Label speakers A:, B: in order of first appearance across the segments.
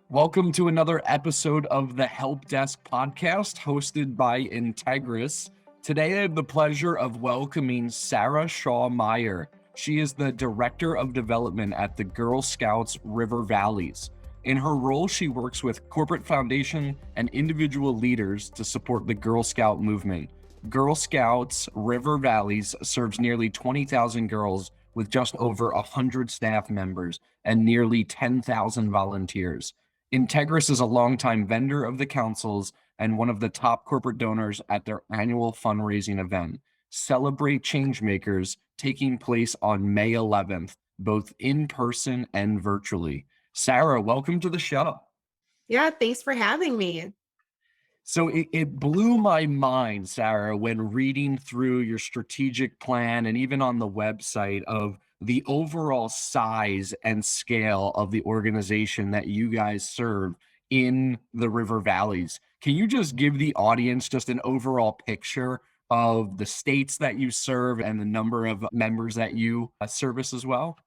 A: Welcome to another episode of the Helpdesk podcast hosted by Integris. Today, I have the pleasure of welcoming Sara Shaw Meyer. She is the Director of Development at the Girl Scouts River Valleys. In her role, she works with corporate foundation and individual leaders to support the Girl Scout movement. Girl Scouts River Valleys serves nearly 20,000 girls with just over 100 staff members and nearly 10,000 volunteers. Integris is a longtime vendor of the council's and one of the top corporate donors at their annual fundraising event, Celebrate Changemakers, taking place on May 11th, both in person and virtually. Sara, welcome to the show.
B: Yeah, thanks for having me.
A: So it blew my mind, Sara, when reading through your strategic plan and even on the website of the overall size and scale of the organization that you guys serve in the River Valleys. Can you just give the audience just an overall picture of the states that you serve and the number of members that you service as well?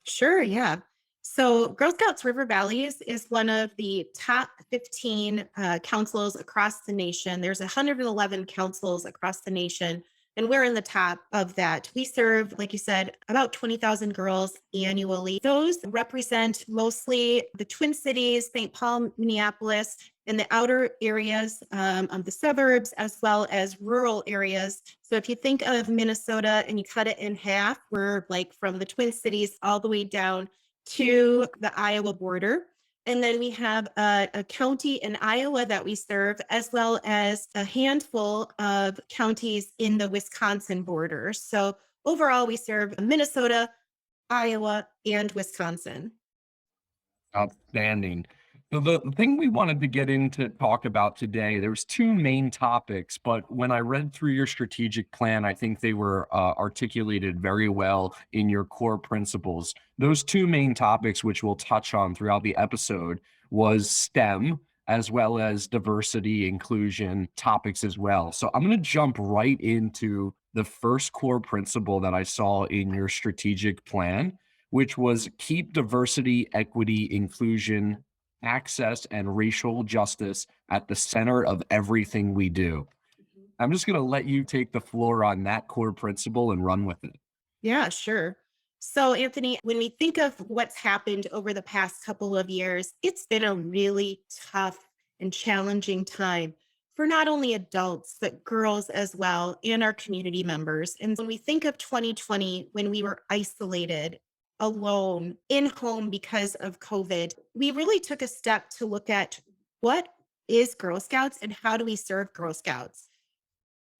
B: Sure, yeah. So, Girl Scouts River Valleys is one of the top 15 councils across the nation. There's 111 councils across the nation, and we're in the top of that. We serve, like you said, about 20,000 girls annually. Those represent mostly the Twin Cities, St. Paul, Minneapolis, and the outer areas of the suburbs, as well as rural areas. So if you think of Minnesota and you cut it in half, we're like from the Twin Cities all the way down to the Iowa border. And then we have a county in Iowa that we serve, as well as a handful of counties in the Wisconsin border. So overall, we serve Minnesota, Iowa, and Wisconsin.
A: Outstanding. So the thing we wanted to get into talk about today, there was two main topics, but when I read through your strategic plan, I think they were articulated very well in your core principles. Those two main topics, which we'll touch on throughout the episode, was STEM as well as diversity, inclusion topics as well. So I'm going to jump right into the first core principle that I saw in your strategic plan, which was keep diversity, equity, inclusion, access, and racial justice at the center of everything we do. I'm just going to let you take the floor on that core principle and run with it.
B: Yeah, sure. So, Anthony, when we think of what's happened over the past couple of years, it's been a really tough and challenging time for not only adults, but girls as well, and our community members. And when we think of 2020, when we were isolated, alone, in home because of COVID, we really took a step to look at what is Girl Scouts and how do we serve Girl Scouts.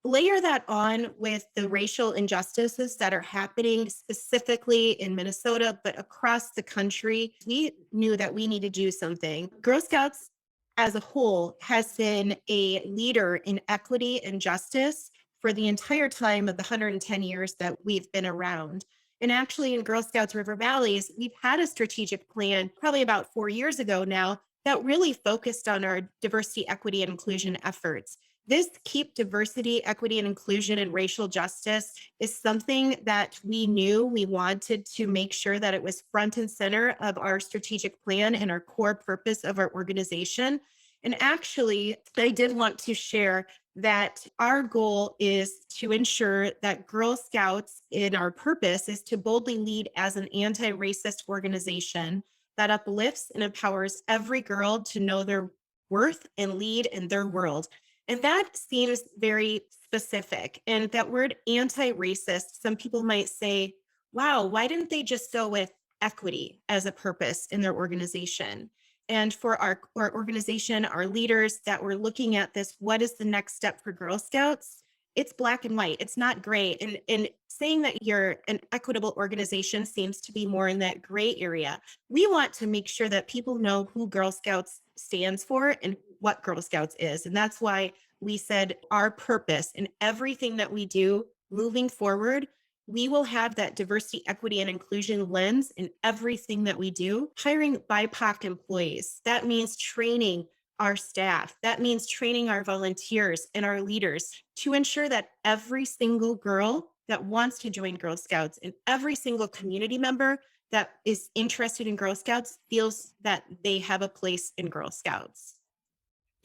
B: Layer that on with the racial injustices that are happening specifically in Minnesota, but across the country. We knew that we need to do something. Girl Scouts as a whole has been a leader in equity and justice for the entire time of the 110 years that we've been around. And actually, in Girl Scouts River Valleys, we've had a strategic plan probably about 4 years ago now that really focused on our diversity, equity, and inclusion efforts. This keep diversity, equity, and inclusion and racial justice is something that we knew we wanted to make sure that it was front and center of our strategic plan and our core purpose of our organization. And actually, I did want to share that our goal is to ensure that Girl Scouts in our purpose is to boldly lead as an anti-racist organization that uplifts and empowers every girl to know their worth and lead in their world. And that seems very specific. And that word anti racist, some people might say, wow, why didn't they just go with equity as a purpose in their organization? And for our organization, our leaders that were looking at this, what is the next step for Girl Scouts? It's black and white. It's not gray. And saying that you're an equitable organization seems to be more in that gray area. We want to make sure that people know who Girl Scouts stands for and what Girl Scouts is. And that's why we said our purpose in everything that we do moving forward, we will have that diversity, equity, and inclusion lens in everything that we do. Hiring BIPOC employees, that means training our staff. That means training our volunteers and our leaders to ensure that every single girl that wants to join Girl Scouts, and every single community member that is interested in Girl Scouts feels that they have a place in Girl Scouts.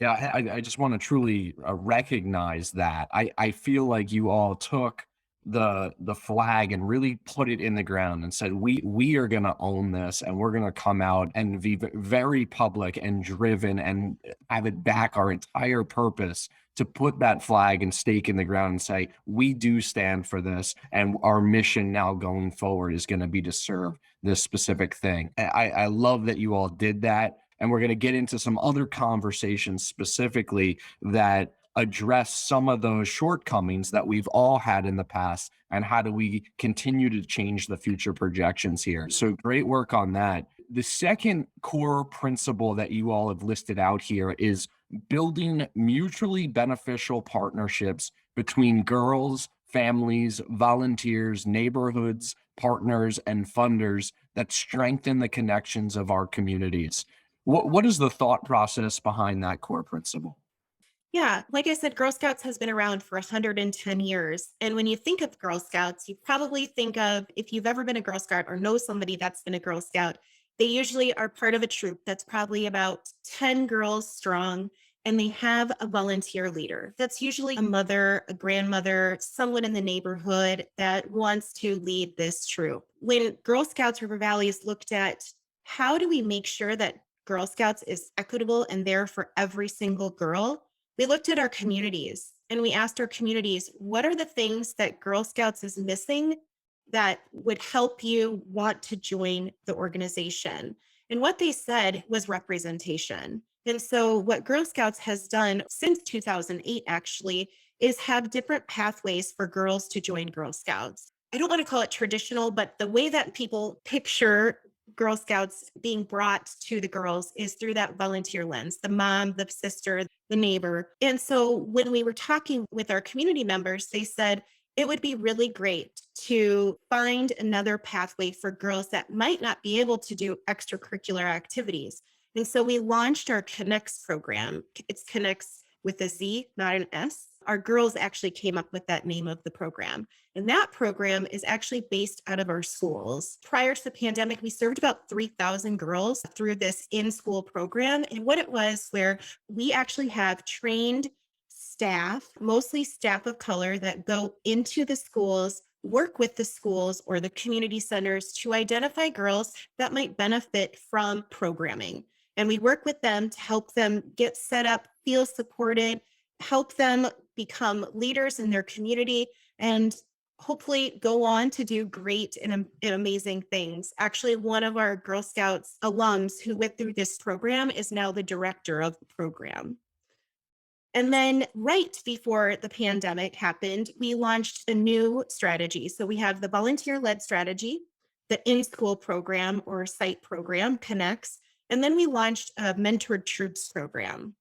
A: Yeah, I just want to truly recognize that. I feel like you all took the flag and really put it in the ground and said, we are going to own this, and we're going to come out and be very public and driven and have it back our entire purpose to put that flag and stake in the ground and say, we do stand for this, and our mission now going forward is going to be to serve this specific thing. I love that you all did that, and we're going to get into some other conversations specifically that address some of those shortcomings that we've all had in the past, and how do we continue to change the future projections here. So great work on that. The second core principle that you all have listed out here is building mutually beneficial partnerships between girls, families, volunteers, neighborhoods, partners, and funders that strengthen the connections of our communities. What is the thought process behind that core principle?
B: Yeah, like I said, Girl Scouts has been around for 110 years. And when you think of Girl Scouts, you probably think of, if you've ever been a Girl Scout or know somebody that's been a Girl Scout, they usually are part of a troop that's probably about 10 girls strong. And they have a volunteer leader. That's usually a mother, a grandmother, someone in the neighborhood that wants to lead this troop. When Girl Scouts River Valley is looked at, how do we make sure that Girl Scouts is equitable and there for every single girl? We looked at our communities and we asked our communities, what are the things that Girl Scouts is missing that would help you want to join the organization? And what they said was representation. And so, what Girl Scouts has done since 2008 actually is have different pathways for girls to join Girl Scouts. I don't want to call it traditional, but the way that people picture Girl Scouts being brought to the girls is through that volunteer lens, the mom, the sister, the neighbor. And so when we were talking with our community members, they said it would be really great to find another pathway for girls that might not be able to do extracurricular activities. And so we launched our Connects program. It's Connects with a Z, not an S. Our girls actually came up with that name of the program. And that program is actually based out of our schools. Prior to the pandemic, we served about 3,000 girls through this in school program. And what it was, where we actually have trained staff, mostly staff of color, that go into the schools, work with the schools or the community centers to identify girls that might benefit from programming. And we work with them to help them get set up, feel supported, help them become leaders in their community, and hopefully go on to do great and amazing things. Actually, one of our Girl Scouts alums who went through this program is now the director of the program. And then right before the pandemic happened, we launched a new strategy. So we have the volunteer led strategy, the in school program or site program connects. And then we launched a mentored troops program.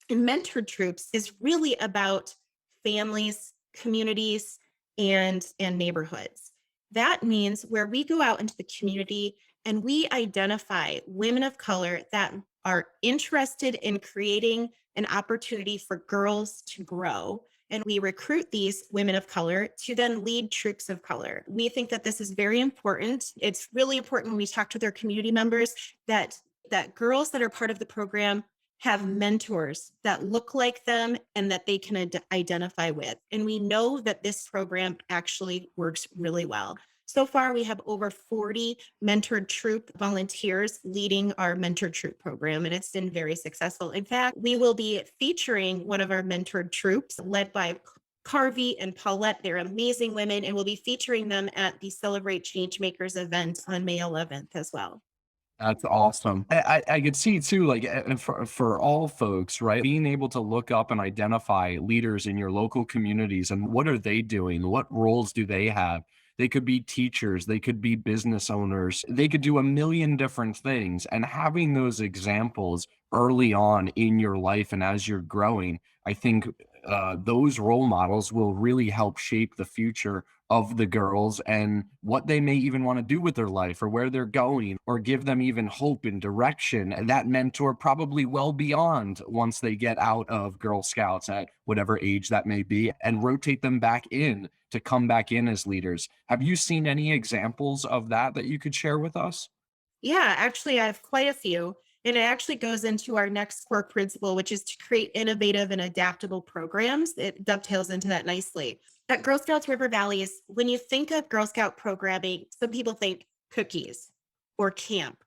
B: And mentored troops is really about families, communities, and neighborhoods. That means where we go out into the community and we identify women of color that are interested in creating an opportunity for girls to grow. And we recruit these women of color to then lead troops of color. We think that this is very important. It's really important when we talk to their community members that girls that are part of the program have mentors that look like them and that they can identify with. And we know that this program actually works really well. So far, we have over 40 mentored troop volunteers leading our mentored troop program, and it's been very successful. In fact, we will be featuring one of our mentored troops led by Carvey and Paulette. They're amazing women, and we'll be featuring them at the Celebrate Changemakers event on May 11th as well.
A: That's awesome. I could see too, like, and for all folks, right? Being able to look up and identify leaders in your local communities and what are they doing? What roles do they have? They could be teachers, they could be business owners, they could do a million different things. And having those examples early on in your life and as you're growing, I think those role models will really help shape the future of the girls and what they may even want to do with their life or where they're going, or give them even hope and direction. And that mentor probably well beyond once they get out of Girl Scouts at whatever age that may be, and rotate them back in to come back in as leaders. Have you seen any examples of that you could share with us?
B: Yeah, actually, I have quite a few. And it actually goes into our next core principle, which is to create innovative and adaptable programs. It dovetails into that nicely. At Girl Scouts River Valleys, when you think of Girl Scout programming, some people think cookies or camp.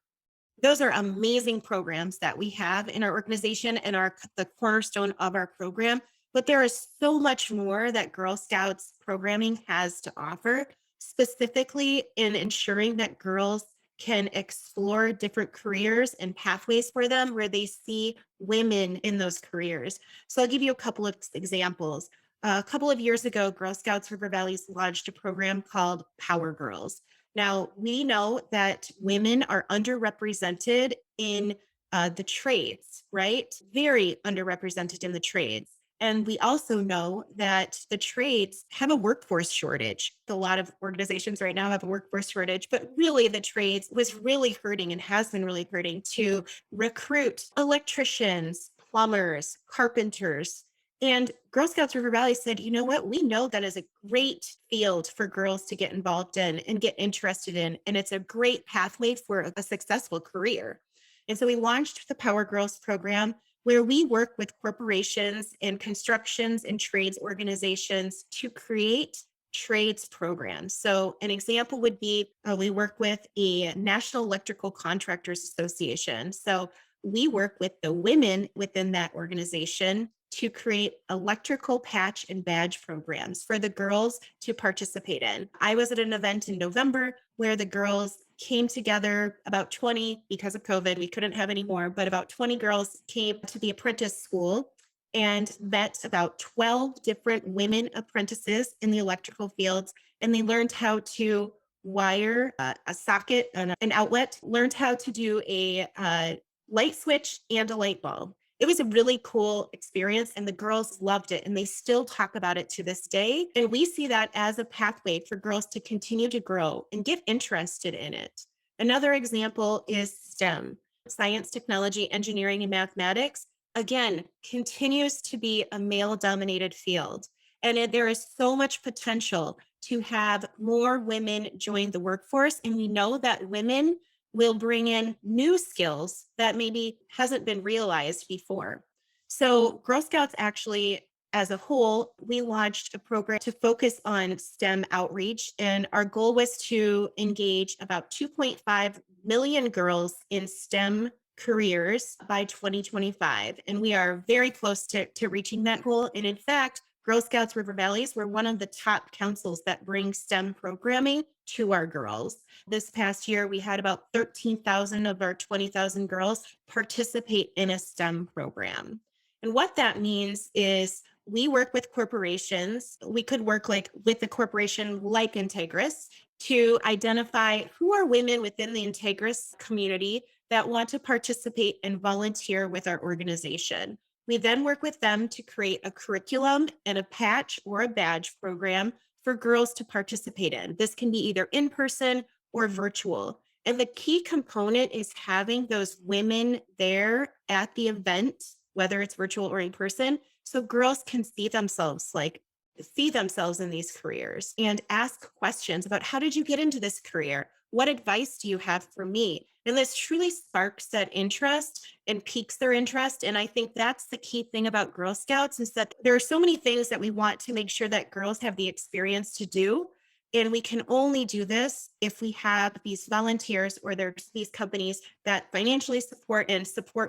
B: Those are amazing programs that we have in our organization and are the cornerstone of our program. But there is so much more that Girl Scouts programming has to offer, specifically in ensuring that girls can explore different careers and pathways for them where they see women in those careers. So I'll give you a couple of examples. A couple of years ago, Girl Scouts River Valleys launched a program called Power Girls. Now, we know that women are underrepresented in the trades, right? Very underrepresented in the trades. And we also know that the trades have a workforce shortage. A lot of organizations right now have a workforce shortage, but really the trades was really hurting and has been really hurting to recruit electricians, plumbers, carpenters, and Girl Scouts River Valley said, you know what? We know that is a great field for girls to get involved in and get interested in. And it's a great pathway for a successful career. And so we launched the Power Girls program where we work with corporations and constructions and trades organizations to create trades programs. So an example would be we work with a National Electrical Contractors Association. So we work with the women within that organization to create electrical patch and badge programs for the girls to participate in. I was at an event in November where the girls came together, about 20, because of COVID, we couldn't have any more, but about 20 girls came to the apprentice school and met about 12 different women apprentices in the electrical fields. And they learned how to wire a socket and an outlet, learned how to do a light switch and a light bulb. It was a really cool experience and the girls loved it and they still talk about it to this day. And we see that as a pathway for girls to continue to grow and get interested in it. Another example is STEM, science, technology, engineering, and mathematics. Again, continues to be a male dominated field. And there is so much potential to have more women join the workforce. And we know that women will bring in new skills that maybe hasn't been realized before. So Girl Scouts actually, as a whole, we launched a program to focus on STEM outreach. And our goal was to engage about 2.5 million girls in STEM careers by 2025. And we are very close to reaching that goal. And in fact, Girl Scouts River Valleys were one of the top councils that bring STEM programming to our girls. This past year, we had about 13,000 of our 20,000 girls participate in a STEM program. And what that means is we work with corporations. We could work with a corporation like Integris to identify who are women within the Integris community that want to participate and volunteer with our organization. We then work with them to create a curriculum and a patch or a badge program for girls to participate in. This can be either in person or virtual. And the key component is having those women there at the event, whether it's virtual or in person, so girls can see themselves in these careers and ask questions about how did you get into this career? What advice do you have for me? And this truly sparks that interest and piques their interest. And I think that's the key thing about Girl Scouts is that there are so many things that we want to make sure that girls have the experience to do. And we can only do this if we have these volunteers or there's these companies that financially support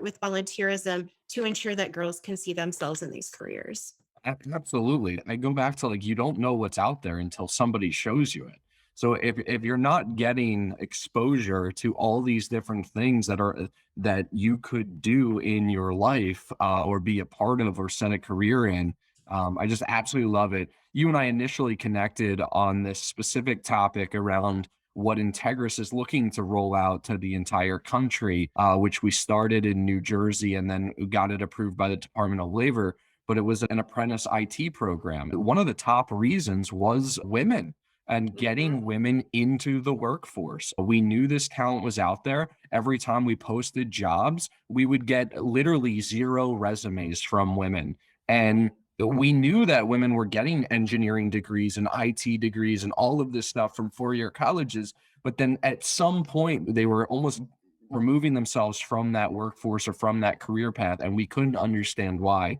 B: with volunteerism to ensure that girls can see themselves in these careers.
A: Absolutely. I go back to you don't know what's out there until somebody shows you it. So if you're not getting exposure to all these different things that you could do in your life or be a part of or set a career in, I just absolutely love it. You and I initially connected on this specific topic around what Integris is looking to roll out to the entire country, which we started in New Jersey and then got it approved by the Department of Labor, but it was an apprentice IT program. One of the top reasons was women and getting women into the workforce. We knew this talent was out there. Every time we posted jobs, we would get literally zero resumes from women. And We knew that women were getting engineering degrees and IT degrees and all of this stuff from four-year colleges, but then at some point they were almost removing themselves from that workforce or from that career path, and we couldn't understand why,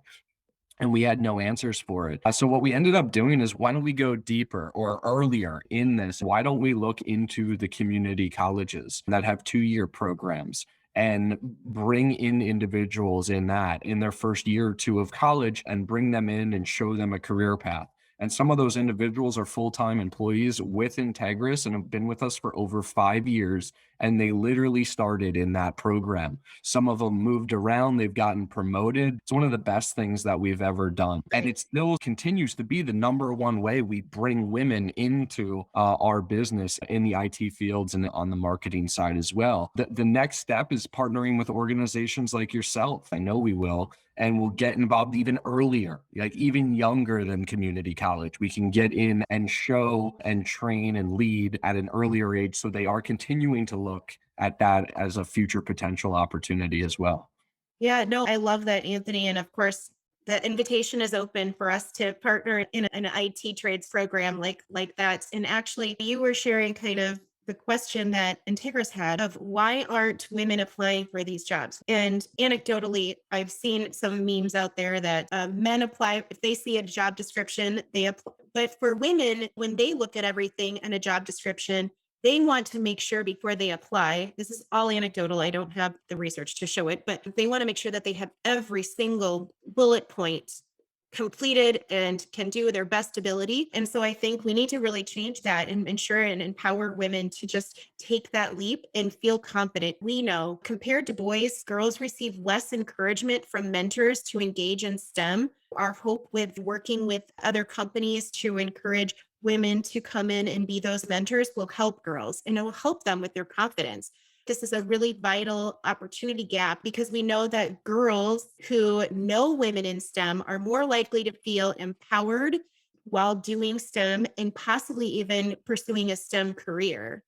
A: and we had no answers for it. So what we ended up doing is, why don't we go deeper or earlier in this? Why don't we look into the community colleges that have 2-year programs and bring in individuals in that in their first year or two of college and bring them in and show them a career path. And some of those individuals are full-time employees with Integris and have been with us for over 5 years. And they literally started in that program. Some of them moved around, they've gotten promoted. It's one of the best things that we've ever done. And it still continues to be the number one way we bring women into our business in the IT fields and on the marketing side as well. The next step is partnering with organizations like yourself. I know we will. And we'll get involved even earlier, like even younger than community college. We can get in and show and train and lead at an earlier age, so they are continuing to look at that as a future potential opportunity as well.
B: Yeah, no, I love that, Anthony. And of course, the invitation is open for us to partner in an IT trades program like that. And actually, you were sharing kind of the question that Integris had of why aren't women applying for these jobs? And anecdotally, I've seen some memes out there that men apply if they see a job description, they apply. But for women, when they look at everything and a job description, they want to make sure before they apply, this is all anecdotal, I don't have the research to show it, but they want to make sure that they have every single bullet point completed and can do their best ability. And so I think we need to really change that and ensure and empower women to just take that leap and feel confident. We know compared to boys, girls receive less encouragement from mentors to engage in STEM. Our hope with working with other companies to encourage women to come in and be those mentors will help girls and it will help them with their confidence. This is a really vital opportunity gap because we know that girls who know women in STEM are more likely to feel empowered while doing STEM and possibly even pursuing a STEM career.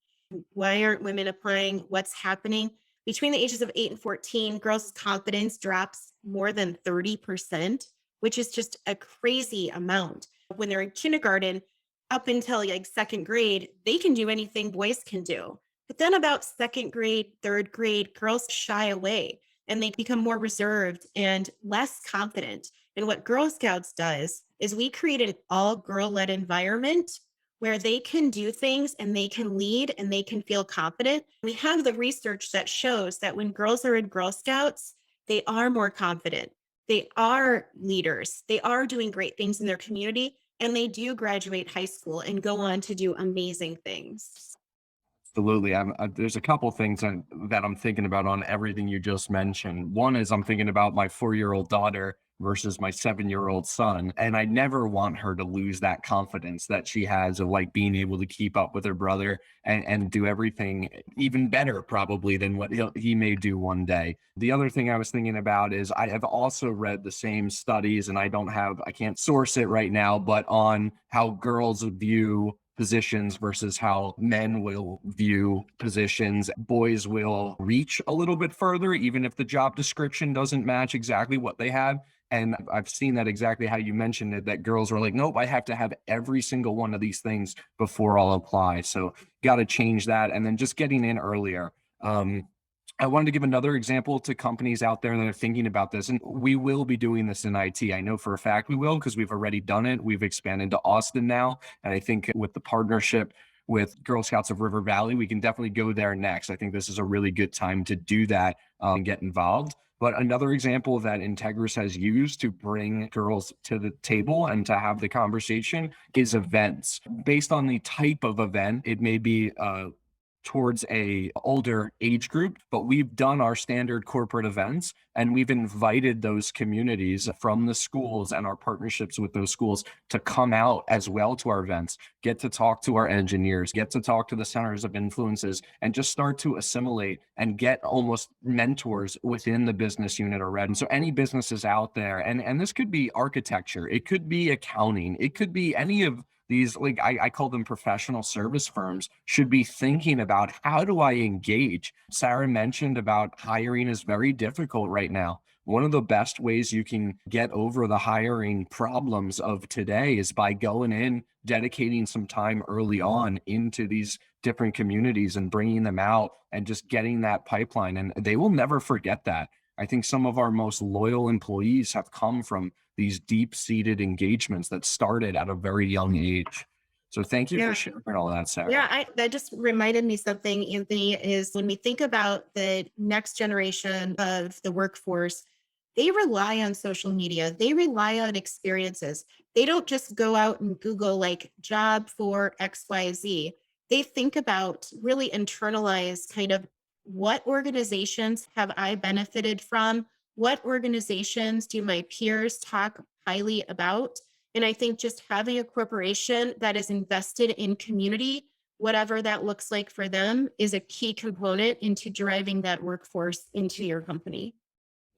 B: Why aren't women applying? What's happening? Between the ages of 8 and 14, girls' confidence drops more than 30%, which is just a crazy amount. When they're in kindergarten, up until like second grade, they can do anything boys can do. But then about second grade, third grade, girls shy away and they become more reserved and less confident. And what Girl Scouts does is we create an all girl led environment where they can do things and they can lead and they can feel confident. We have the research that shows that when girls are in Girl Scouts, they are more confident. They are leaders. They are doing great things in their community and they do graduate high school and go on to do amazing things.
A: Absolutely. There's a couple things that I'm thinking about on everything you just mentioned. One is I'm thinking about my 4-year-old daughter versus my 7-year-old son. And I never want her to lose that confidence that she has of like being able to keep up with her brother and do everything even better, probably, than what he may do one day. The other thing I was thinking about is I have also read the same studies, and I can't source it right now, but on how girls view positions versus how men will view positions. Boys will reach a little bit further, even if the job description doesn't match exactly what they have. And I've seen that exactly how you mentioned it, that girls are like, nope, I have to have every single one of these things before I'll apply. So got to change that. And then just getting in earlier. I wanted to give another example to companies out there that are thinking about this, and we will be doing this in IT. I know for a fact we will because we've already done it. We've expanded to Austin now, and I think with the partnership with Girl Scouts of River Valley, we can definitely go there next. I think this is a really good time to do that and get involved. But another example that Integris has used to bring girls to the table and to have the conversation is events. Based on the type of event, it may be towards a older age group, but we've done our standard corporate events and we've invited those communities from the schools and our partnerships with those schools to come out as well to our events, get to talk to our engineers, get to talk to the centers of influences, and just start to assimilate and get almost mentors within the business unit already. And so any businesses out there, and this could be architecture, it could be accounting, it could be any of these, like I call them professional service firms, should be thinking about how do I engage? Sara mentioned about hiring is very difficult right now. one of the best ways you can get over the hiring problems of today is by going in, dedicating some time early on into these different communities and bringing them out and just getting that pipeline. And they will never forget that. I think some of our most loyal employees have come from these deep seated engagements that started at a very young age. So thank you for
B: Yeah.
A: sharing all that,
B: Yeah,
A: Sarah.
B: that just reminded me something, Anthony, is when we think about the next generation of the workforce, they rely on social media. They rely on experiences. They don't just go out and Google like job for XYZ. They think about really internalize kind of what organizations have I benefited from? What organizations do my peers talk highly about? And I think just having a corporation that is invested in community, whatever that looks like for them, is a key component into driving that workforce into your company.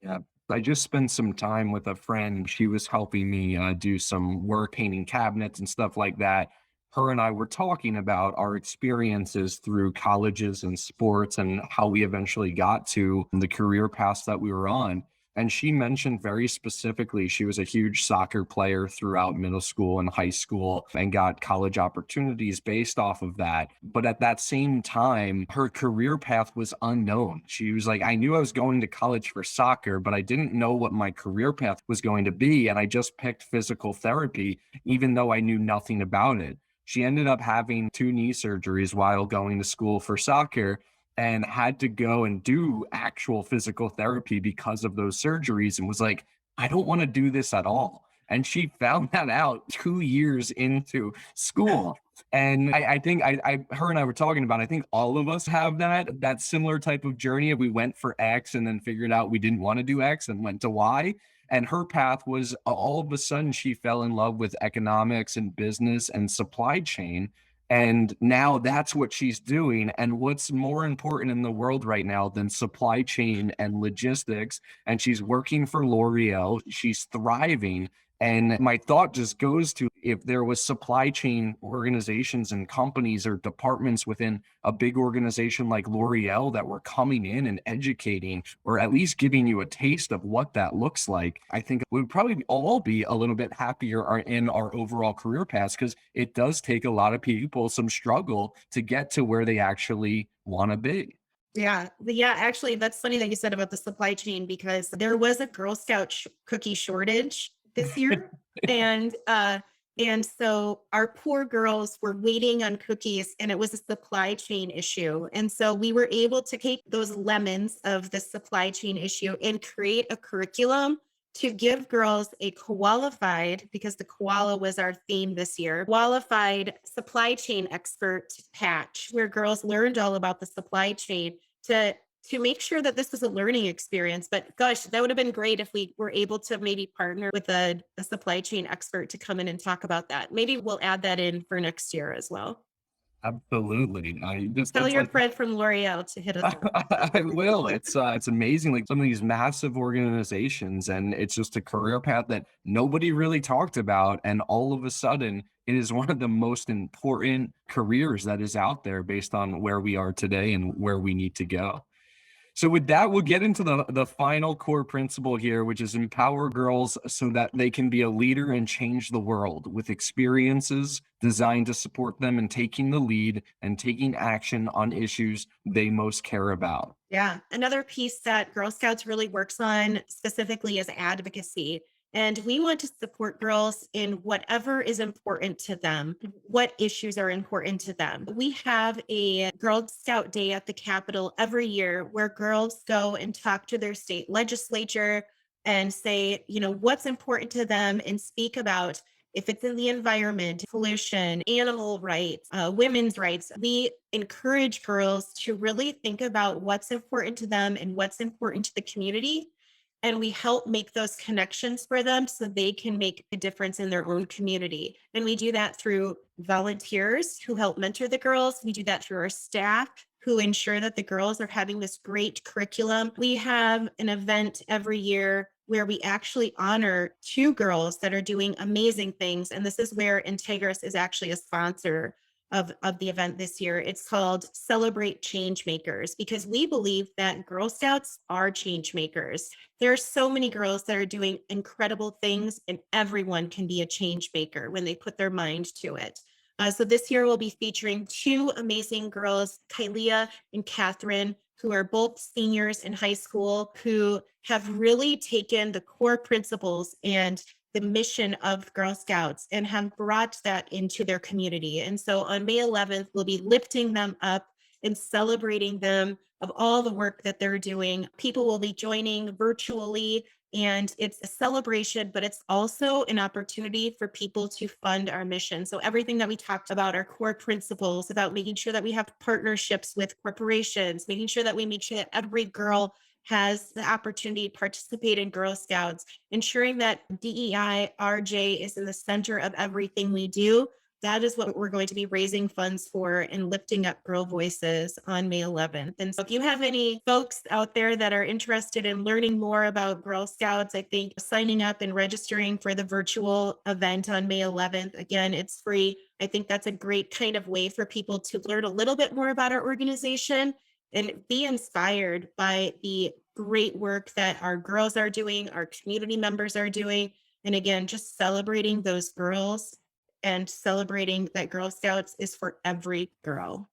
A: Yeah. I just spent some time with a friend. She was helping me do some work painting cabinets and stuff like that. Her and I were talking about our experiences through colleges and sports and how we eventually got to the career paths that we were on. And she mentioned very specifically she was a huge soccer player throughout middle school and high school and got college opportunities based off of that. But at that same time, her career path was unknown. She was like, I knew I was going to college for soccer, but I didn't know what my career path was going to be. And I just picked physical therapy, even though I knew nothing about it. She ended up having two knee surgeries while going to school for soccer and had to go and do actual physical therapy because of those surgeries and was like, I don't want to do this at all. And she found that out 2 years into school. And I think her and I were talking about, I think all of us have that similar type of journey. If we went for X and then figured out we didn't want to do X and went to Y. And her path was all of a sudden she fell in love with economics and business and supply chain. And now that's what she's doing. And what's more important in the world right now than supply chain and logistics? And she's working for L'Oreal. She's thriving. And my thought just goes to if there was supply chain organizations and companies or departments within a big organization like L'Oreal that were coming in and educating or at least giving you a taste of what that looks like, I think we would probably all be a little bit happier in our overall career paths because it does take a lot of people some struggle to get to where they actually want to be.
B: Yeah. Yeah. Actually, that's funny that you said about the supply chain because there was a Girl Scout cookie shortage this year. And, uh, and so our poor girls were waiting on cookies and it was a supply chain issue. And so we were able to take those lemons of the supply chain issue and create a curriculum to give girls a qualified, because the koala was our theme this year, qualified supply chain expert patch where girls learned all about the supply chain to make sure that this was a learning experience. But gosh, that would have been great if we were able to maybe partner with a supply chain expert to come in and talk about that. Maybe we'll add that in for next year as well.
A: Absolutely. I just
B: Tell
A: it's
B: your
A: like
B: friend from L'Oreal to hit us up.
A: I will. It's amazing, like some of these massive organizations, and it's just a career path that nobody really talked about, and all of a sudden, it is one of the most important careers that is out there based on where we are today and where we need to go. So with that, we'll get into the final core principle here, which is empower girls so that they can be a leader and change the world with experiences designed to support them in taking the lead and taking action on issues they most care about.
B: Yeah. Another piece that Girl Scouts really works on specifically is advocacy. And we want to support girls in whatever is important to them, what issues are important to them. We have a Girl Scout Day at the Capitol every year where girls go and talk to their state legislature and say, what's important to them and speak about if it's in the environment, pollution, animal rights, women's rights. We encourage girls to really think about what's important to them and what's important to the community. And we help make those connections for them so they can make a difference in their own community. And we do that through volunteers who help mentor the girls. We do that through our staff who ensure that the girls are having this great curriculum. We have an event every year where we actually honor two girls that are doing amazing things. And this is where Integris is actually a sponsor. of the event this year. It's called Celebrate Changemakers because we believe that Girl Scouts are change makers. There are so many girls that are doing incredible things, and everyone can be a change maker when they put their mind to it. So this year we'll be featuring two amazing girls, Kylia and Catherine, who are both seniors in high school, who have really taken the core principles and the mission of Girl Scouts and have brought that into their community. And so on May 11th, we'll be lifting them up and celebrating them of all the work that they're doing. People will be joining virtually, and it's a celebration, but it's also an opportunity for people to fund our mission. So everything that we talked about, our core principles about making sure that we have partnerships with corporations, making sure that we make sure that every girl has the opportunity to participate in Girl Scouts, ensuring that DEI RJ is in the center of everything we do. That is what we're going to be raising funds for and lifting up girl voices on May 11th. And so if you have any folks out there that are interested in learning more about Girl Scouts, I think signing up and registering for the virtual event on May 11th, again, it's free. I think that's a great kind of way for people to learn a little bit more about our organization and be inspired by the great work that our girls are doing, our community members are doing. And again, just celebrating those girls and celebrating that Girl Scouts is for every girl.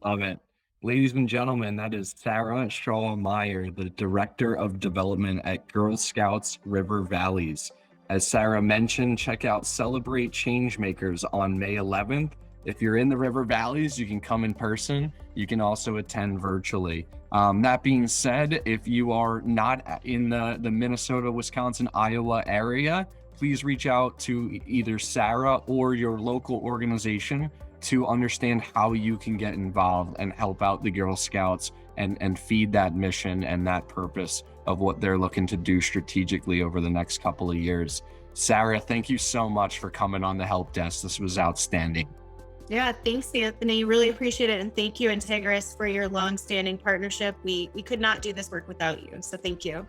A: Love it. Ladies and gentlemen, that is Sara Shaw Meyer, the Director of Development at Girl Scouts River Valleys. As Sara mentioned, check out Celebrate Changemakers on May 11th. If you're in the River Valleys, you can come in person. You can also attend virtually. That being said, if you are not in the Minnesota, Wisconsin, Iowa area, please reach out to either Sara or your local organization to understand how you can get involved and help out the Girl Scouts and feed that mission and that purpose of what they're looking to do strategically over the next couple of years. Sara, thank you so much for coming on the Help Desk. This was outstanding.
B: Yeah, thanks, Anthony. Really appreciate it. And thank you, Integris, for your longstanding partnership. We could not do this work without you. So thank you.